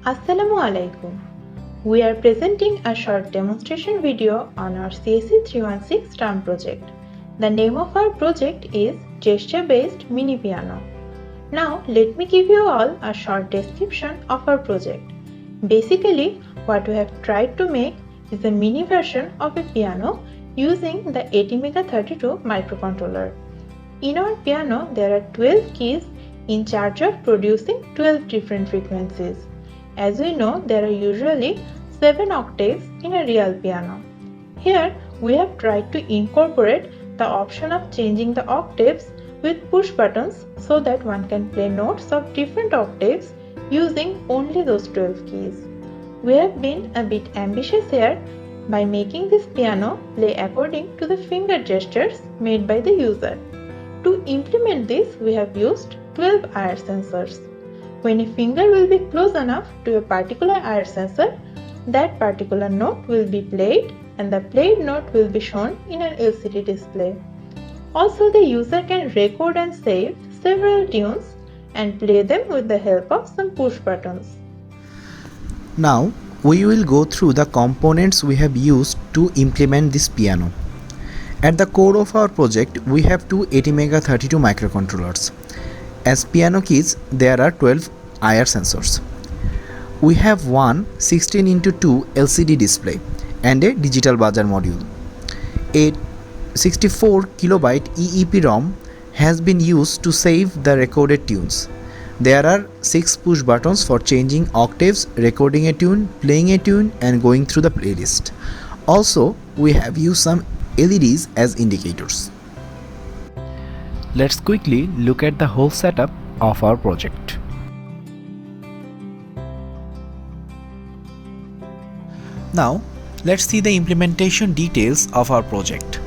Assalamu alaikum. We are presenting a short demonstration video on our CSE 316 STARM project. The name of our project is Gesture-Based Mini Piano. Now let me give you all a short description of our project. Basically, what we have tried to make is a mini version of a piano using the ATmega32 microcontroller. In our piano, there are 12 keys in charge of producing 12 different frequencies. As we know, there are usually 7 octaves in a real piano. Here, we have tried to incorporate the option of changing the octaves with push buttons so that one can play notes of different octaves using only those 12 keys. We have been a bit ambitious here by making this piano play according to the finger gestures made by the user. To implement this, we have used 12 IR sensors. When a finger will be close enough to a particular IR sensor, that particular note will be played and the played note will be shown in an LCD display. Also, the user can record and save several tunes and play them with the help of some push buttons. Now, we will go through the components we have used to implement this piano. At the core of our project, we have two ATmega32 microcontrollers. As piano keys, there are 12 IR sensors. We have one 16x2 LCD display and a digital buzzer module. A 64 kilobyte EEPROM has been used to save the recorded tunes. There are 6 push buttons for changing octaves, recording a tune, playing a tune, and going through the playlist. Also, we have used some LEDs as indicators. Let's quickly look at the whole setup of our project. Now, let's see the implementation details of our project.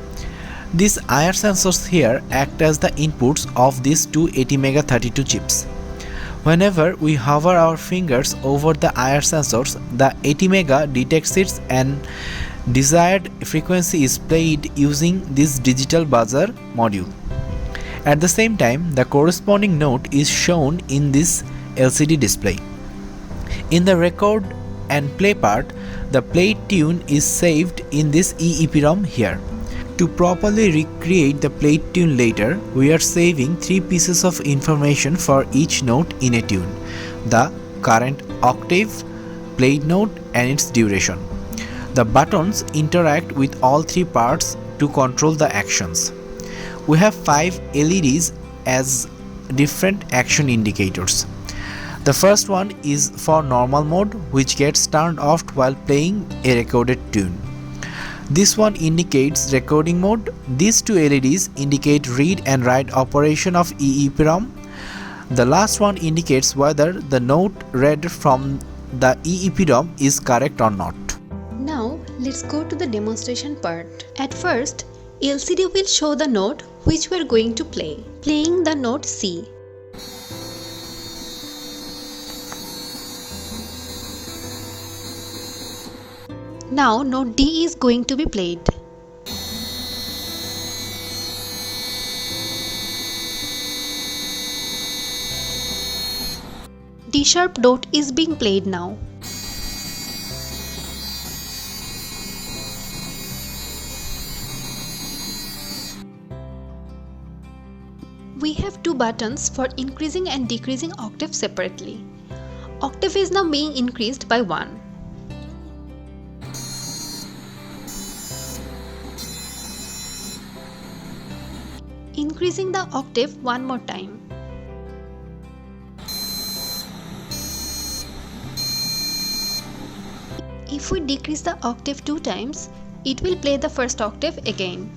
These IR sensors here act as the inputs of these two ATmega32 chips. Whenever we hover our fingers over the IR sensors, the ATmega detects it and desired frequency is played using this digital buzzer module. At the same time, the corresponding note is shown in this LCD display. In the record and play part, the played tune is saved in this EEPROM here. To properly recreate the played tune later, we are saving 3 pieces of information for each note in a tune: the current octave, played note, and its duration. The buttons interact with all 3 parts to control the actions. We have 5 LEDs as different action indicators. The first one is for normal mode, which gets turned off while playing a recorded tune. This one indicates recording mode. These 2 LEDs indicate read and write operation of EEPROM. The last one indicates whether the note read from the EEPROM is correct or not. Now let's go to the demonstration part. At first, LCD will show the note which we are going to play. Playing the note C. Now note D is going to be played. D sharp note is being played now. We have 2 buttons for increasing and decreasing octave separately. Octave is now being increased by 1. Increasing the octave one more time. If we decrease the octave 2 times, it will play the first octave again.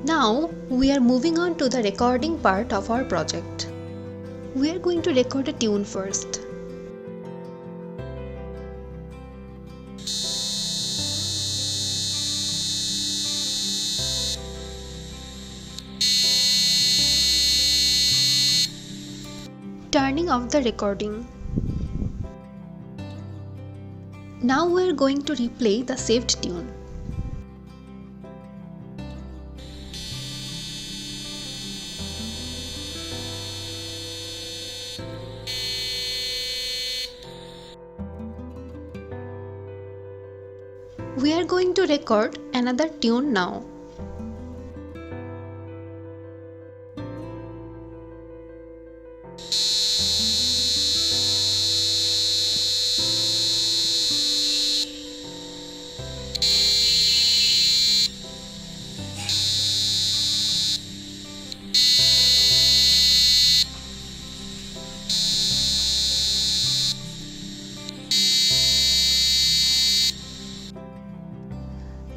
Now we are moving on to the recording part of our project. We are going to record a tune first. Turning off the recording. Now we are going to replay the saved tune. We are going to record another tune now.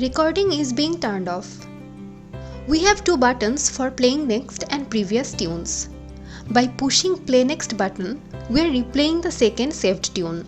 Recording is being turned off. We have two buttons for playing next and previous tunes. By pushing play next button, we are replaying the second saved tune.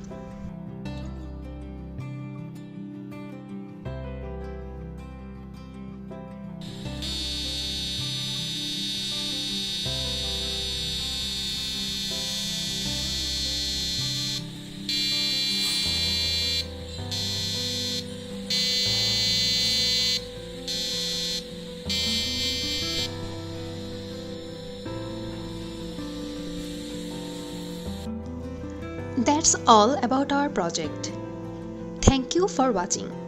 That's all about our project. Thank you for watching.